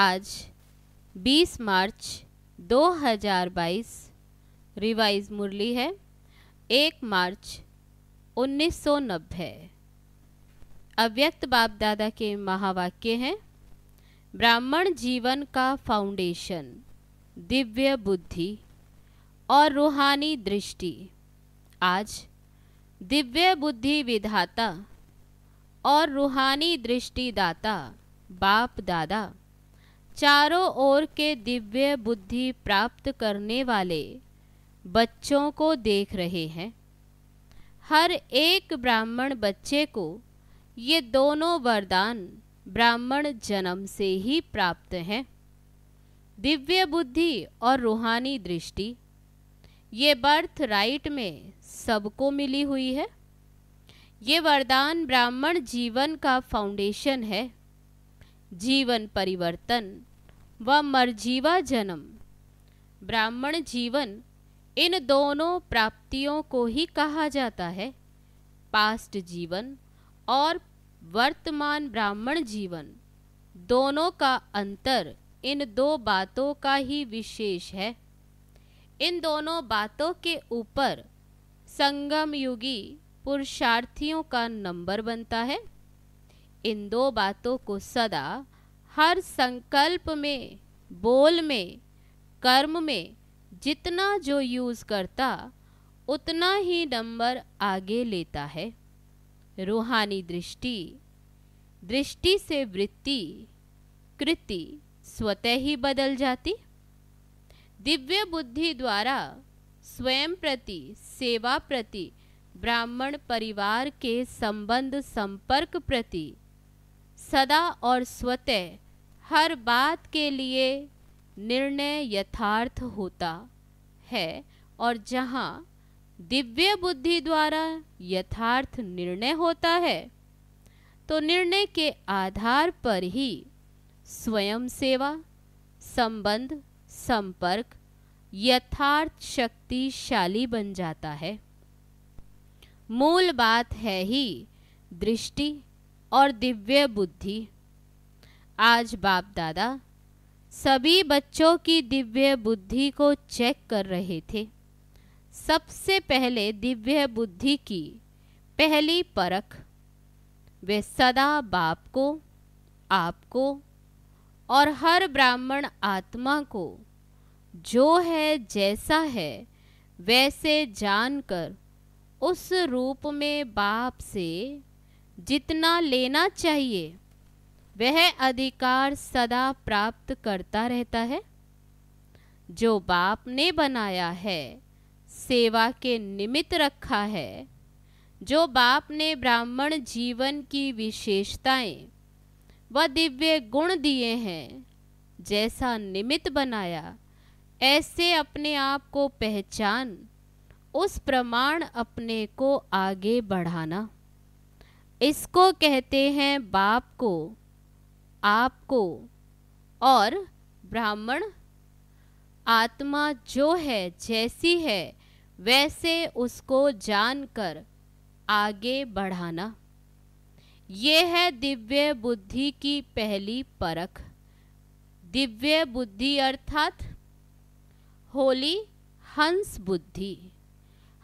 आज 20 मार्च 2022 रिवाइज मुरली है 1 मार्च 1990। अव्यक्त बाप दादा के महावाक्य हैं। ब्राह्मण जीवन का फाउंडेशन दिव्य बुद्धि और रूहानी दृष्टि। आज दिव्य बुद्धि विधाता और रूहानी दृष्टि दाता बाप दादा चारों ओर के दिव्य बुद्धि प्राप्त करने वाले बच्चों को देख रहे हैं। हर एक ब्राह्मण बच्चे को ये दोनों वरदान ब्राह्मण जन्म से ही प्राप्त हैं। दिव्य बुद्धि और रूहानी दृष्टि ये बर्थ राइट में सबको मिली हुई है। ये वरदान ब्राह्मण जीवन का फाउंडेशन है। जीवन परिवर्तन व मर्जीवा जन्म ब्राह्मण जीवन इन दोनों प्राप्तियों को ही कहा जाता है। पास्ट जीवन और वर्तमान ब्राह्मण जीवन दोनों का अंतर इन दो बातों का ही विशेष है। इन दोनों बातों के ऊपर संगम युगी पुरुषार्थियों का नंबर बनता है। इन दो बातों को सदा हर संकल्प में, बोल में, कर्म में जितना जो यूज करता उतना ही नंबर आगे लेता है। रूहानी दृष्टि, दृष्टि से वृत्ति, कृति स्वतः ही बदल जाती। दिव्य बुद्धि द्वारा स्वयं प्रति, सेवा प्रति, ब्राह्मण परिवार के संबंध संपर्क प्रति सदा और स्वतः हर बात के लिए निर्णय यथार्थ होता है। और जहाँ दिव्य बुद्धि द्वारा यथार्थ निर्णय होता है तो निर्णय के आधार पर ही स्वयं सेवा, संबंध, संपर्क यथार्थ शक्तिशाली बन जाता है। मूल बात है ही दृष्टि और दिव्य बुद्धि। आज बाप दादा सभी बच्चों की दिव्य बुद्धि को चेक कर रहे थे। सबसे पहले दिव्य बुद्धि की पहली परख वे सदा बाप को, आपको और हर ब्राह्मण आत्मा को जो है जैसा है वैसे जानकर उस रूप में बाप से जितना लेना चाहिए वह अधिकार सदा प्राप्त करता रहता है। जो बाप ने बनाया है, सेवा के निमित्त रखा है, जो बाप ने ब्राह्मण जीवन की विशेषताएं व दिव्य गुण दिए हैं, जैसा निमित्त बनाया ऐसे अपने आप को पहचान, उस प्रमाण अपने को आगे बढ़ाना। इसको कहते हैं बाप को, आपको और ब्राह्मण आत्मा जो है जैसी है वैसे उसको जानकर आगे बढ़ाना। ये है दिव्य बुद्धि की पहली परख। दिव्य बुद्धि अर्थात होली हंस बुद्धि।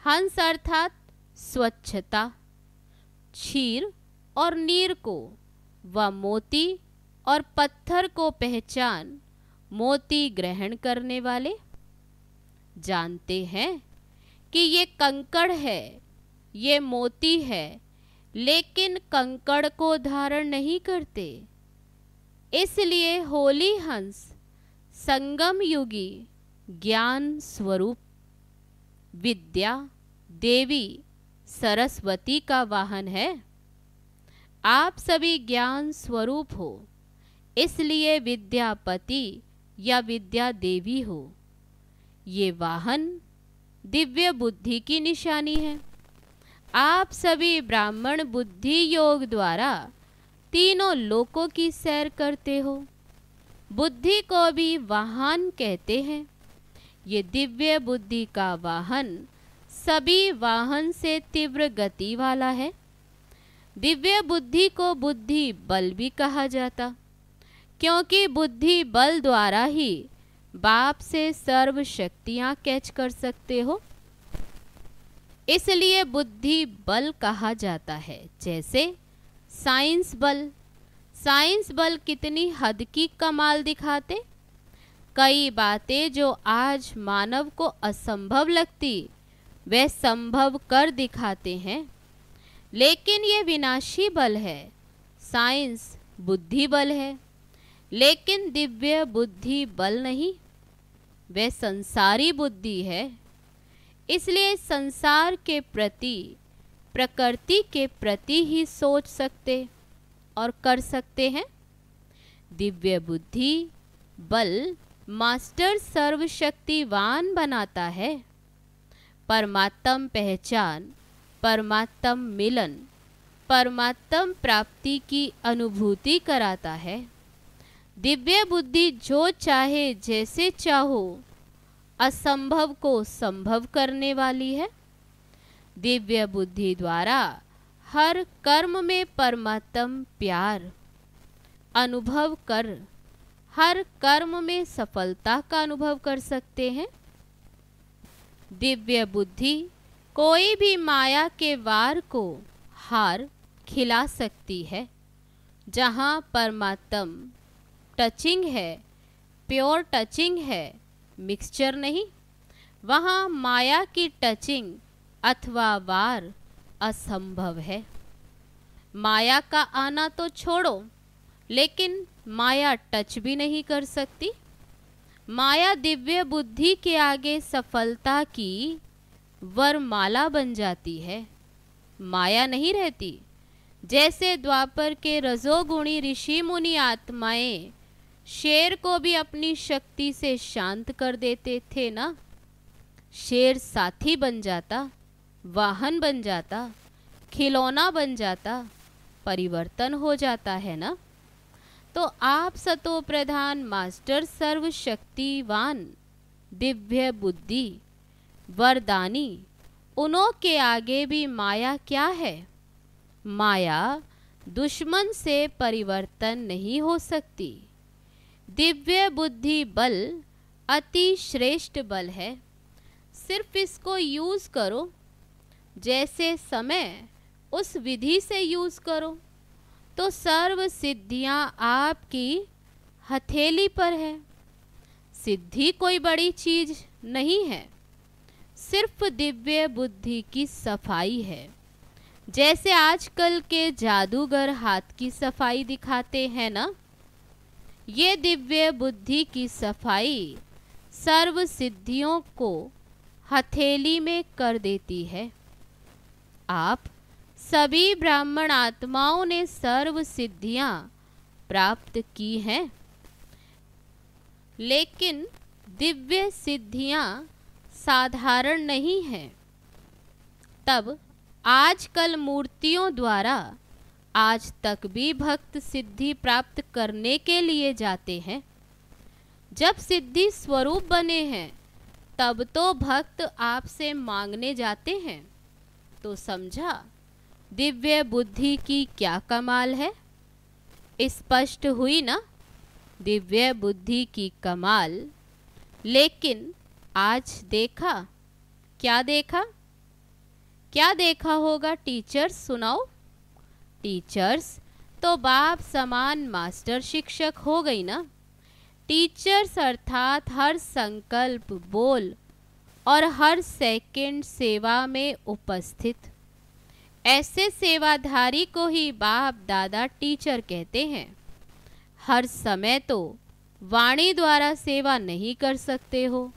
हंस अर्थात स्वच्छता, क्षीर और नीर को व मोती और पत्थर को पहचान मोती ग्रहण करने वाले। जानते हैं कि ये कंकड़ है, ये मोती है, लेकिन कंकड़ को धारण नहीं करते। इसलिए होली हंस संगम युगी ज्ञान स्वरूप विद्या देवी सरस्वती का वाहन है। आप सभी ज्ञान स्वरूप हो, इसलिए विद्यापति या विद्या देवी हो। ये वाहन दिव्य बुद्धि की निशानी है। आप सभी ब्राह्मण बुद्धि योग द्वारा तीनों लोकों की सैर करते हो। बुद्धि को भी वाहन कहते हैं। ये दिव्य बुद्धि का वाहन सभी वाहन से तीव्र गति वाला है। दिव्य बुद्धि को बुद्धि बल भी कहा जाता, क्योंकि बुद्धि बल द्वारा ही बाप से सर्व शक्तियां कैच कर सकते हो, इसलिए बुद्धि बल कहा जाता है। जैसे साइंस बल, साइंस बल कितनी हद की कमाल दिखाते। कई बातें जो आज मानव को असंभव लगती वे संभव कर दिखाते हैं। लेकिन ये विनाशी बल है, साइंस बुद्धि बल है, लेकिन दिव्य बुद्धि बल नहीं, वह संसारी बुद्धि है। इसलिए संसार के प्रति, प्रकृति के प्रति ही सोच सकते और कर सकते हैं। दिव्य बुद्धि बल मास्टर सर्वशक्तिवान बनाता है। परमात्म पहचान, परमात्म मिलन, परमात्म प्राप्ति की अनुभूति कराता है। दिव्य बुद्धि जो चाहे जैसे चाहो असंभव को संभव करने वाली है। दिव्य बुद्धि द्वारा हर कर्म में परमात्म प्यार अनुभव कर हर कर्म में सफलता का अनुभव कर सकते हैं। दिव्य बुद्धि कोई भी माया के वार को हार खिला सकती है। जहाँ परमात्म टचिंग है, प्योर टचिंग है, मिक्सचर नहीं, वहाँ माया की टचिंग अथवा वार असंभव है। माया का आना तो छोड़ो, लेकिन माया टच भी नहीं कर सकती। माया दिव्य बुद्धि के आगे सफलता की वरमाला बन जाती है, माया नहीं रहती। जैसे द्वापर के रजोगुणी ऋषि मुनि आत्माएं शेर को भी अपनी शक्ति से शांत कर देते थे ना। शेर साथी बन जाता, वाहन बन जाता, खिलौना बन जाता, परिवर्तन हो जाता है ना। तो आप सतो प्रधान मास्टर सर्वशक्तिवान दिव्य बुद्धि वरदानी, उन्हों के आगे भी माया क्या है। माया दुश्मन से परिवर्तन नहीं हो सकती। दिव्य बुद्धि बल अति श्रेष्ठ बल है। सिर्फ इसको यूज करो, जैसे समय उस विधि से यूज करो तो सर्व सिद्धियां आपकी हथेली पर है। सिद्धि कोई बड़ी चीज नहीं है, सिर्फ दिव्य बुद्धि की सफाई है। जैसे आजकल के जादूगर हाथ की सफाई दिखाते हैं ना, ये दिव्य बुद्धि की सफाई सर्व सिद्धियों को हथेली में कर देती है। आप सभी ब्राह्मण आत्माओं ने सर्व सिद्धियां प्राप्त की हैं, लेकिन दिव्य सिद्धियां साधारण नहीं हैं। तब आजकल मूर्तियों द्वारा आज तक भी भक्त सिद्धि प्राप्त करने के लिए जाते हैं। जब सिद्धि स्वरूप बने हैं तब तो भक्त आपसे मांगने जाते हैं। तो समझा दिव्य बुद्धि की क्या कमाल है। स्पष्ट हुई ना दिव्य बुद्धि की कमाल। लेकिन आज देखा, क्या देखा, क्या देखा होगा टीचर्स, सुनाओ। टीचर्स तो बाप समान मास्टर शिक्षक हो गई ना। टीचर्स अर्थात हर संकल्प, बोल और हर सेकंड सेवा में उपस्थित। ऐसे सेवाधारी को ही बाप दादा टीचर कहते हैं। हर समय तो वाणी द्वारा सेवा नहीं कर सकते हो,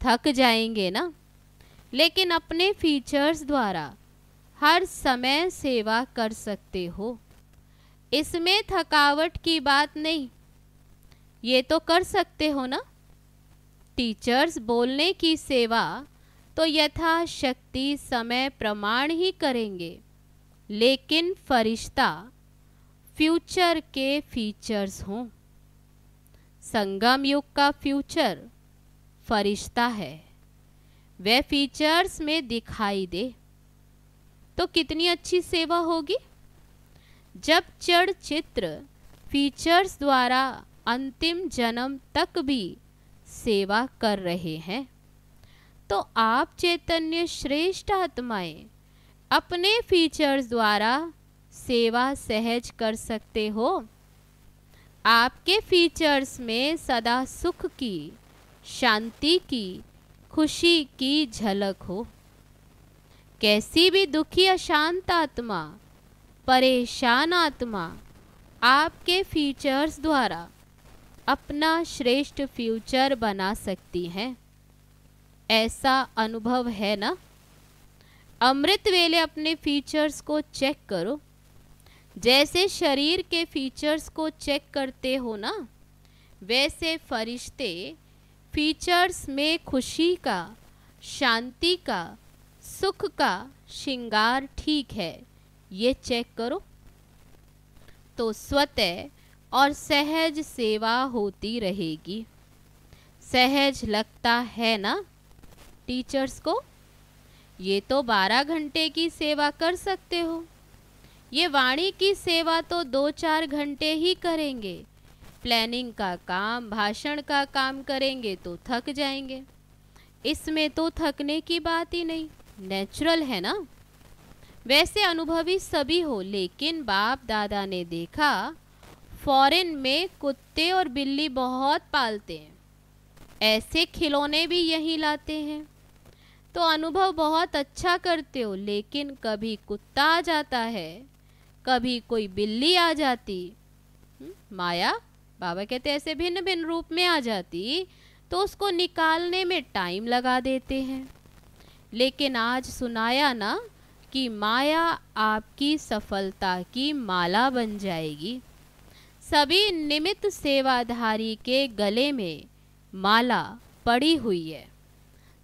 थक जाएंगे ना। लेकिन अपने फीचर्स द्वारा हर समय सेवा कर सकते हो। इसमें थकावट की बात नहीं, ये तो कर सकते हो ना। टीचर्स बोलने की सेवा तो यथाशक्ति समय प्रमाण ही करेंगे, लेकिन फरिश्ता फ्यूचर के फीचर्स हों। संगम युग का फ्यूचर फरिश्ता है, वह फीचर्स में दिखाई दे तो कितनी अच्छी सेवा होगी। जब जड़ चित्र फीचर्स द्वारा अंतिम जन्म तक भी सेवा कर रहे हैं। तो आप चैतन्य श्रेष्ठ आत्माएं अपने फीचर्स द्वारा सेवा सहज कर सकते हो। आपके फीचर्स में सदा सुख की, शांति की, खुशी की झलक हो। कैसी भी दुखी अशांत आत्मा, परेशान आत्मा आपके फीचर्स द्वारा अपना श्रेष्ठ फ्यूचर बना सकती हैं। ऐसा अनुभव है ना? अमृत वेले अपने फीचर्स को चेक करो। जैसे शरीर के फीचर्स को चेक करते हो ना, वैसे फरिश्ते फीचर्स में खुशी का, शांति का, सुख का श्रृंगार ठीक है, ये चेक करो। तो स्वतः और सहज सेवा होती रहेगी। सहज लगता है ना टीचर्स को? ये तो 12 घंटे की सेवा कर सकते हो। ये वाणी की सेवा तो 2-4 घंटे ही करेंगे। प्लानिंग का काम, भाषण का काम करेंगे तो थक जाएंगे। इसमें तो थकने की बात ही नहीं, नेचुरल है ना। वैसे अनुभवी सभी हो, लेकिन बाप दादा ने देखा फॉरेन में कुत्ते और बिल्ली बहुत पालते हैं। ऐसे खिलौने भी यहीं लाते हैं। तो अनुभव बहुत अच्छा करते हो, लेकिन कभी कुत्ता आ जाता है, कभी कोई बिल्ली आ जाती, माया बाबा कहते ऐसे भिन्न भिन्न रूप में आ जाती, तो उसको निकालने में टाइम लगा देते हैं। लेकिन आज सुनाया ना कि माया आपकी सफलता की माला बन जाएगी। सभी निमित्त सेवाधारी के गले में माला पड़ी हुई है।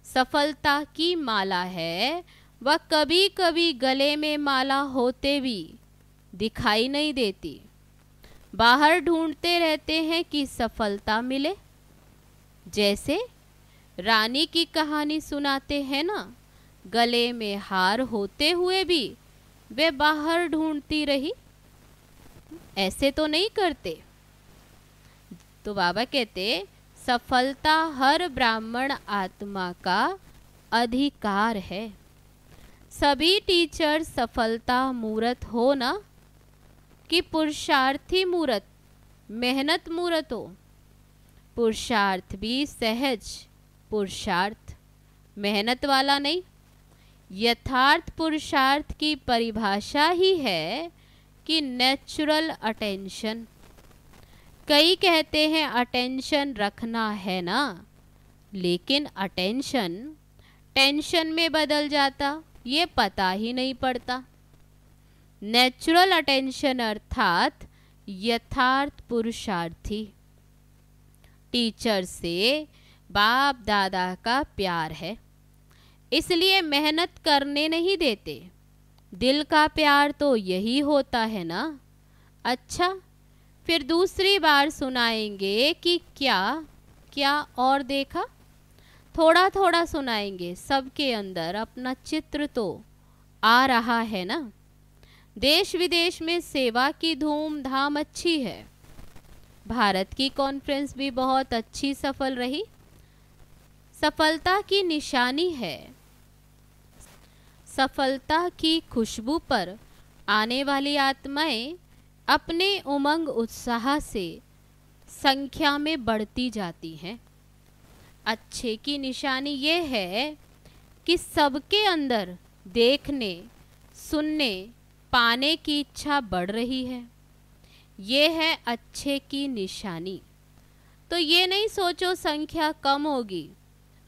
सफलता की माला है, वह कभी कभी गले में माला होते भी दिखाई नहीं देती। बाहर ढूंढते रहते हैं कि सफलता मिले। जैसे रानी की कहानी सुनाते हैं ना, गले में हार होते हुए भी वे बाहर ढूंढती रही। ऐसे तो नहीं करते। तो बाबा कहते सफलता हर ब्राह्मण आत्मा का अधिकार है। सभी टीचर सफलता मूर्त हो ना, कि पुरुषार्थी मूर्त, मेहनत मूर्त हो। पुरुषार्थ भी सहज पुरुषार्थ, मेहनत वाला नहीं। यथार्थ पुरुषार्थ की परिभाषा ही है कि नेचुरल अटेंशन। कई कहते हैं अटेंशन रखना है ना, लेकिन अटेंशन टेंशन में बदल जाता, ये पता ही नहीं पड़ता। नेचुरल अटेंशन अर्थात यथार्थ पुरुषार्थी। टीचर से बाप दादा का प्यार है, इसलिए मेहनत करने नहीं देते। दिल का प्यार तो यही होता है ना। अच्छा, फिर दूसरी बार सुनाएंगे कि क्या क्या और देखा। थोड़ा थोड़ा सुनाएंगे। सबके अंदर अपना चित्र तो आ रहा है ना। देश विदेश में सेवा की धूमधाम अच्छी है। भारत की कॉन्फ्रेंस भी बहुत अच्छी सफल रही। सफलता की निशानी है। सफलता की खुशबू पर आने वाली आत्माएं अपने उमंग उत्साह से संख्या में बढ़ती जाती हैं। अच्छे की निशानी ये है कि सबके अंदर देखने, सुनने, पाने की इच्छा बढ़ रही है। ये है अच्छे की निशानी। तो ये नहीं सोचो संख्या कम होगी।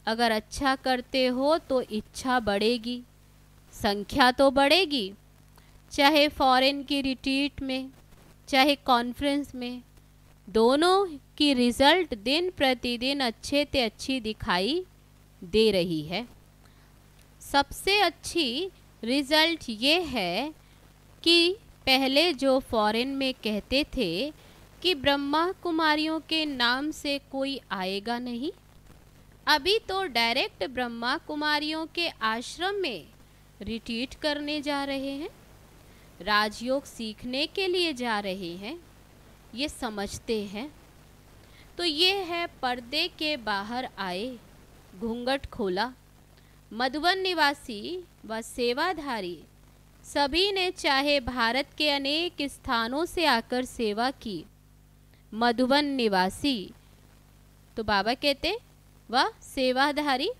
अगर अच्छा करते हो तो इच्छा बढ़ेगी, संख्या तो बढ़ेगी। चाहे फॉरेन की रिट्रीट में, चाहे कॉन्फ्रेंस में, दोनों की रिजल्ट दिन प्रतिदिन अच्छे से अच्छी दिखाई दे रही है। सबसे अच्छी रिजल्ट ये है कि पहले जो फॉरेन में कहते थे कि ब्रह्मा कुमारियों के नाम से कोई आएगा नहीं, अभी तो डायरेक्ट ब्रह्मा कुमारियों के आश्रम में रिट्रीट करने जा रहे हैं, राजयोग सीखने के लिए जा रहे हैं। ये समझते हैं। तो ये है पर्दे के बाहर आए, घूंघट खोला। मधुबन निवासी व सेवाधारी सभी ने चाहे भारत के अनेक स्थानों से आकर सेवा की। मधुबन निवासी, तो बाबा कहते वह सेवाधारी,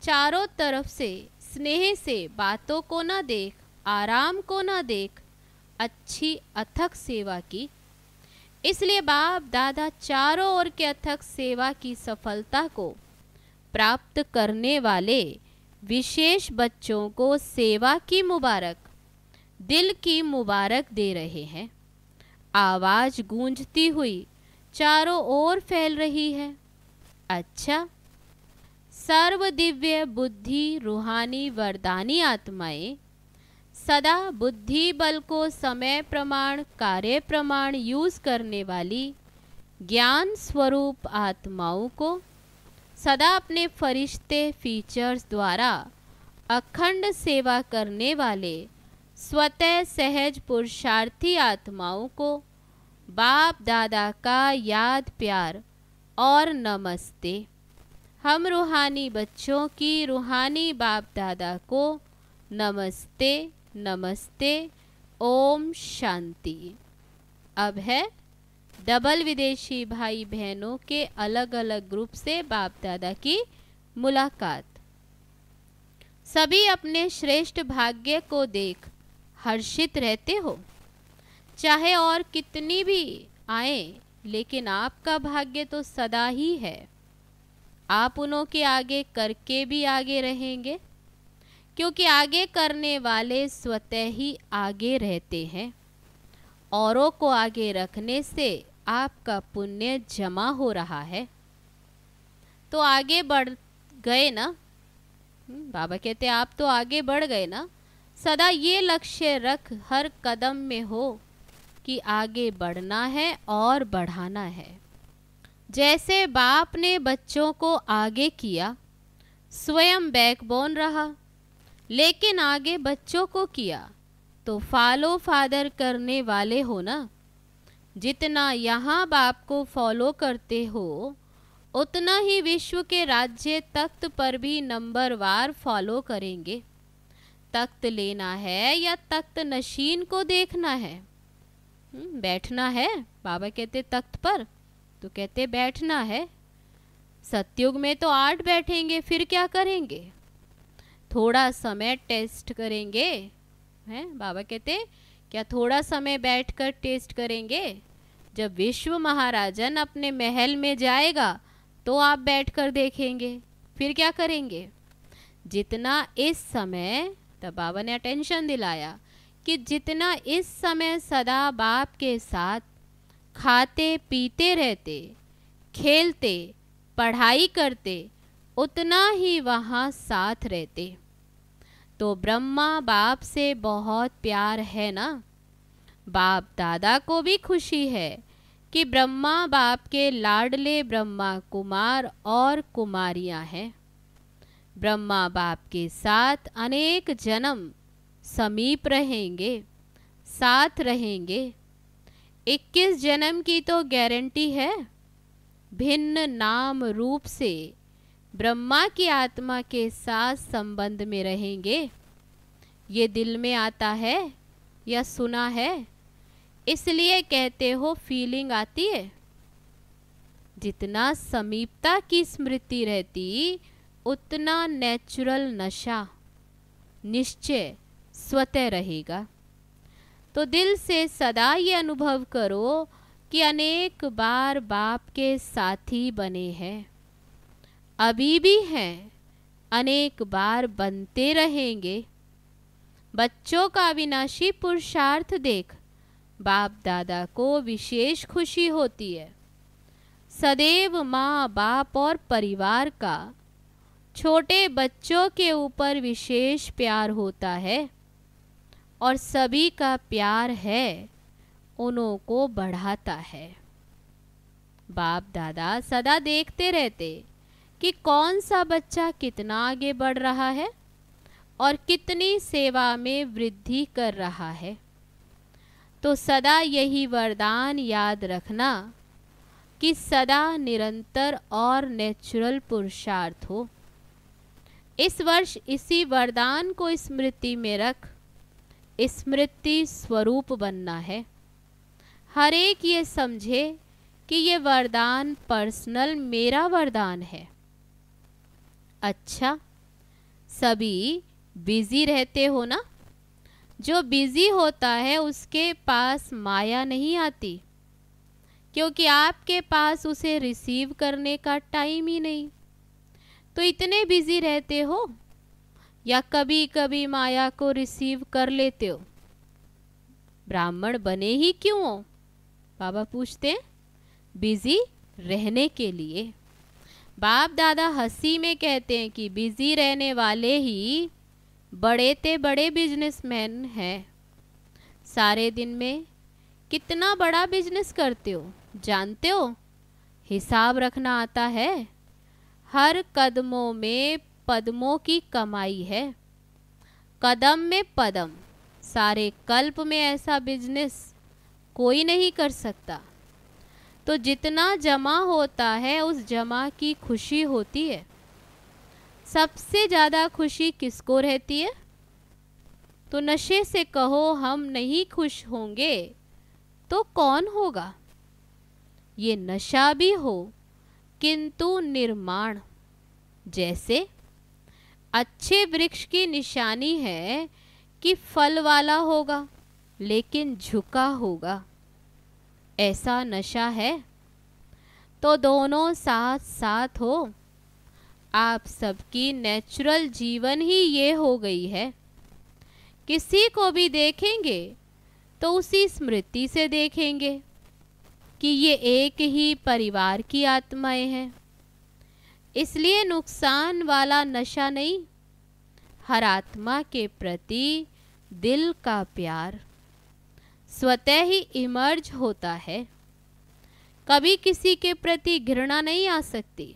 चारों तरफ से स्नेह से बातों को न देख, आराम को न देख, अच्छी अथक सेवा की। इसलिए बाप दादा चारों ओर के अथक सेवा की सफलता को प्राप्त करने वाले विशेष बच्चों को सेवा की मुबारक, दिल की मुबारक दे रहे हैं। आवाज गूंजती हुई चारों ओर फैल रही है। अच्छा, सर्व दिव्य बुद्धि रूहानी वरदानी आत्माएं सदा बुद्धि बल को समय प्रमाण कार्य प्रमाण यूज करने वाली ज्ञान स्वरूप आत्माओं को सदा अपने फरिश्ते फीचर्स द्वारा अखंड सेवा करने वाले स्वतः सहज पुरुषार्थी आत्माओं को बाप दादा का याद प्यार और नमस्ते। हम रूहानी बच्चों की रूहानी बाप दादा को नमस्ते नमस्ते। ओम शांति। अब है डबल विदेशी भाई बहनों के अलग अलग ग्रुप से बाप दादा की मुलाकात। सभी अपने श्रेष्ठ भाग्य को देख हर्षित रहते हो। चाहे और कितनी भी आए, लेकिन आपका भाग्य तो सदा ही है। आप उन्हों के आगे करके भी आगे रहेंगे, क्योंकि आगे करने वाले स्वतः ही आगे रहते हैं। औरों को आगे रखने से आपका पुण्य जमा हो रहा है, तो आगे बढ़ गए ना। बाबा कहते आप तो आगे बढ़ गए ना। सदा ये लक्ष्य रख हर कदम में हो कि आगे बढ़ना है और बढ़ाना है। जैसे बाप ने बच्चों को आगे किया, स्वयं बैकबोन रहा, लेकिन आगे बच्चों को किया, तो फॉलो फादर करने वाले हो ना। जितना यहाँ बाप को फॉलो करते हो, उतना ही विश्व के राज्य तख्त पर भी नंबरवार फॉलो करेंगे। तख्त लेना है या तख्त नशीन को देखना है? बैठना है। बाबा कहते तख्त पर, तो कहते बैठना है। सतयुग में तो 8 बैठेंगे, फिर क्या करेंगे? थोड़ा समय टेस्ट करेंगे, हैं? बाबा कहते क्या थोड़ा समय बैठकर टेस्ट करेंगे? जब विश्व महाराजन अपने महल में जाएगा तो आप बैठकर देखेंगे, फिर क्या करेंगे? जितना इस समय, तब बाबा ने अटेंशन दिलाया कि जितना इस समय सदा बाप के साथ खाते पीते रहते, खेलते, पढ़ाई करते, उतना ही वहाँ साथ रहते। तो ब्रह्मा बाप से बहुत प्यार है ना। बाप दादा को भी खुशी है कि ब्रह्मा बाप के लाडले ब्रह्मा कुमार और कुमारियां हैं। ब्रह्मा बाप के साथ अनेक जन्म समीप रहेंगे, साथ रहेंगे। 21 जन्म की तो गारंटी है। भिन्न नाम रूप से ब्रह्मा की आत्मा के साथ संबंध में रहेंगे। ये दिल में आता है या सुना है? इसलिए कहते हो फीलिंग आती है। जितना समीपता की स्मृति रहती, उतना नेचुरल नशा निश्चय स्वतः रहेगा। तो दिल से सदा ये अनुभव करो कि अनेक बार बाप के साथी बने हैं, अभी भी हैं, अनेक बार बनते रहेंगे। बच्चों का अविनाशी पुरुषार्थ देख बाप दादा को विशेष खुशी होती है। सदैव माँ बाप और परिवार का छोटे बच्चों के ऊपर विशेष प्यार होता है, और सभी का प्यार है उन्हों को बढ़ाता है। बाप दादा सदा देखते रहते कि कौन सा बच्चा कितना आगे बढ़ रहा है और कितनी सेवा में वृद्धि कर रहा है। तो सदा यही वरदान याद रखना कि सदा निरंतर और नेचुरल पुरुषार्थ हो। इस वर्ष इसी वरदान को स्मृति में रख स्मृति स्वरूप बनना है। हर एक ये समझे कि ये वरदान पर्सनल मेरा वरदान है। अच्छा, सभी बिजी रहते हो ना? जो बिजी होता है उसके पास माया नहीं आती, क्योंकि आपके पास उसे रिसीव करने का टाइम ही नहीं। तो इतने बिजी रहते हो या कभी कभी माया को रिसीव कर लेते हो? ब्राह्मण बने ही क्यों हो? बाबा पूछते हैं। बिजी रहने के लिए। बाप दादा हंसी में कहते हैं कि बिजी रहने वाले ही बड़े बिजनेसमैन हैं। सारे दिन में कितना बड़ा बिजनेस करते हो जानते हो? हिसाब रखना आता है। हर कदमों में पद्मों की कमाई है। कदम में पदम। सारे कल्प में ऐसा बिजनेस कोई नहीं कर सकता। तो जितना जमा होता है उस जमा की खुशी होती है। सबसे ज़्यादा खुशी किसको रहती है? तो नशे से कहो हम नहीं खुश होंगे तो कौन होगा? ये नशा भी हो किंतु निर्माण। जैसे अच्छे वृक्ष की निशानी है कि फल वाला होगा लेकिन झुका होगा। ऐसा नशा है। तो दोनों साथ साथ हो। आप सबकी नेचुरल जीवन ही ये हो गई है। किसी को भी देखेंगे तो उसी स्मृति से देखेंगे कि ये एक ही परिवार की आत्माएं हैं। इसलिए नुकसान वाला नशा नहीं, हर आत्मा के प्रति दिल का प्यार स्वतः ही इमर्ज होता है। कभी किसी के प्रति घृणा नहीं आ सकती।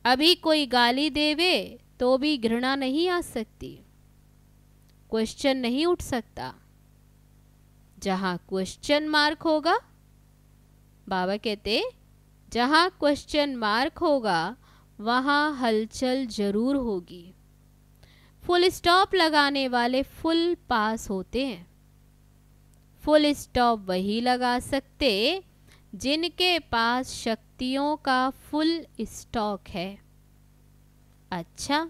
अभी कोई गाली देवे तो भी घृणा नहीं आ सकती। क्वेश्चन नहीं उठ सकता। जहां क्वेश्चन मार्क होगा, बाबा कहते जहां क्वेश्चन मार्क होगा वहां हलचल जरूर होगी। फुल स्टॉप लगाने वाले फुल पास होते हैं। फुल स्टॉप वही लगा सकते जिनके पास शक्तियों का फुल स्टॉक है। अच्छा,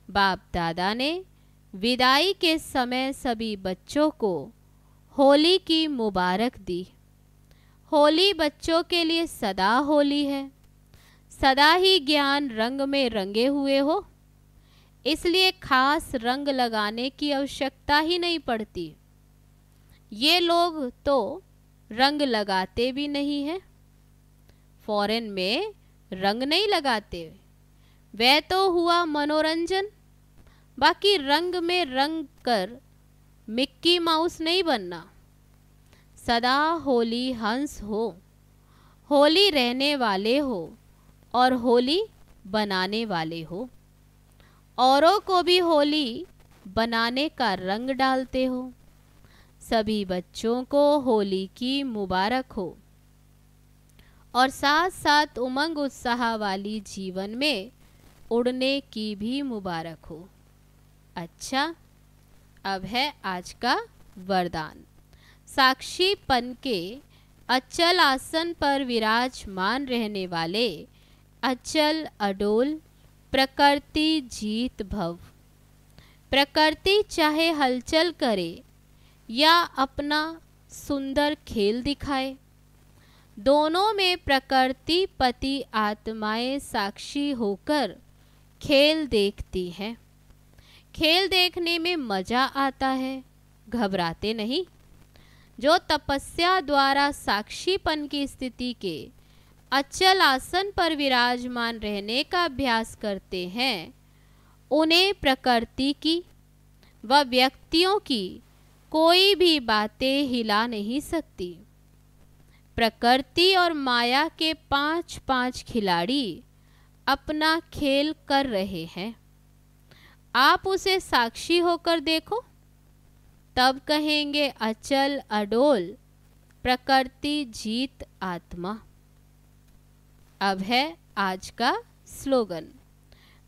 बाप दादा ने विदाई के समय सभी बच्चों को होली की मुबारक दी। होली बच्चों के लिए सदा होली है। सदा ही ज्ञान रंग में रंगे हुए हो, इसलिए खास रंग लगाने की आवश्यकता ही नहीं पड़ती। ये लोग तो रंग लगाते भी नहीं हैं। फॉरेन में रंग नहीं लगाते। वह तो हुआ मनोरंजन। बाकी रंग में रंग कर मिक्की माउस नहीं बनना। सदा होली हंस हो, होली रहने वाले हो और होली बनाने वाले हो। औरों को भी होली बनाने का रंग डालते हो। सभी बच्चों को होली की मुबारक हो और साथ साथ उमंग उत्साह वाली जीवन में उड़ने की भी मुबारक हो। अच्छा, अब है आज का वरदान। साक्षीपन के अचल आसन पर विराजमान रहने वाले अचल अडोल प्रकृति जीत भव। प्रकृति चाहे हलचल करे या अपना सुंदर खेल दिखाए, दोनों में प्रकृति पति आत्माएं साक्षी होकर खेल देखती हैं। खेल देखने में मजा आता है, घबराते नहीं। जो तपस्या द्वारा साक्षीपन की स्थिति के अचल आसन पर विराजमान रहने का अभ्यास करते हैं, उन्हें प्रकृति की व व्यक्तियों की कोई भी बातें हिला नहीं सकती। प्रकृति और माया के 5-5 खिलाड़ी अपना खेल कर रहे हैं। आप उसे साक्षी होकर देखो। तब कहेंगे अचल अडोल प्रकृति जीत आत्मा। अब है आज का स्लोगन।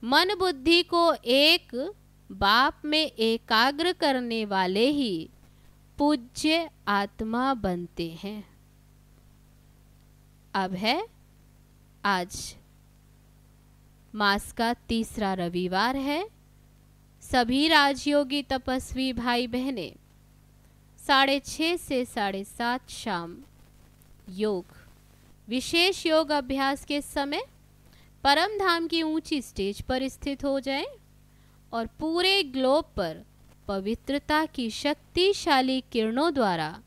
मन बुद्धि को एक बाप में एकाग्र करने वाले ही पूज्य आत्मा बनते हैं। अब है आज मास का तीसरा रविवार है। सभी राजयोगी तपस्वी भाई बहनें 6:30 से 7:30 शाम योग विशेष योग अभ्यास के समय परम धाम की ऊंची स्टेज पर स्थित हो जाएं और पूरे ग्लोब पर पवित्रता की शक्तिशाली किरणों द्वारा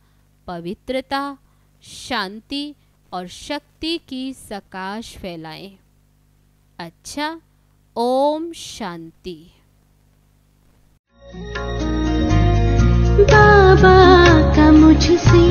पवित्रता, शांति और शक्ति की सकाश फैलाएं। अच्छा, ओम शांति। बाबा का मुझसे